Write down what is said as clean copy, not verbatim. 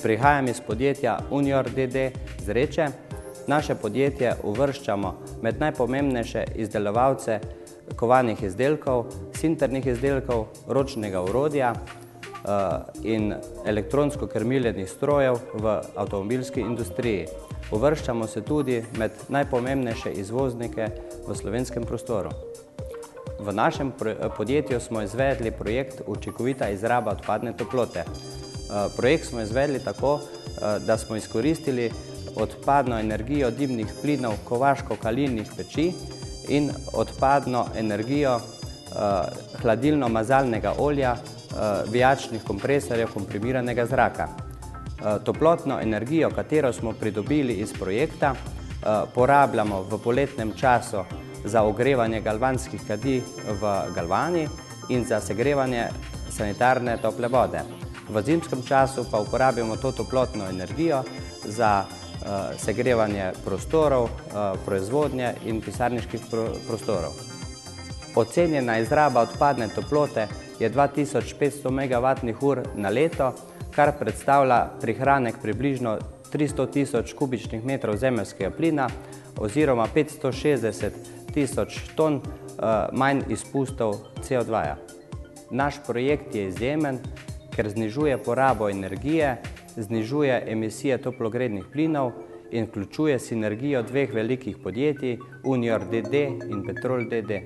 Prihajam iz podjetja Unior d.d. z Reče. Naše podjetje uvrščamo med najpomembnejše izdelovalce kovanih izdelkov, sinternih izdelkov, ročnega orodja in elektronsko krmiljenih strojev v avtomobilski industriji. Uvrščamo se tudi med najpomembnejše izvoznike v slovenskem prostoru. V našem podjetju smo izvedli projekt Učinkovita izraba odpadne toplote. Projekt smo izvedli tako, da smo izkoristili odpadno energijo dimnih plinov kovaško-kalinnih peči in odpadno energijo hladilno-mazalnega olja vijačnih kompresorjev komprimiranega zraka. Toplotno energijo, katero smo pridobili iz projekta, porabljamo v poletnem času za ogrevanje galvanskih kadi v galvani in za segrevanje sanitarne tople vode. V zimskem času pa uporabimo to toplotno energijo za segrevanje prostorov, proizvodnje in pisarniških prostorov. Ocenjena izraba odpadne toplote je 2500 MWh na leto, kar predstavlja prihranek približno 300 tisoč kubičnih metrov zemeljskega plina oziroma 560 tisoč ton manj izpustov CO2. Naš projekt je izjemen, ker znižuje porabo energije, znižuje emisije toplogrednih plinov in vključuje sinergijo dveh velikih podjetij, Unior d.d. in Petrol d.d.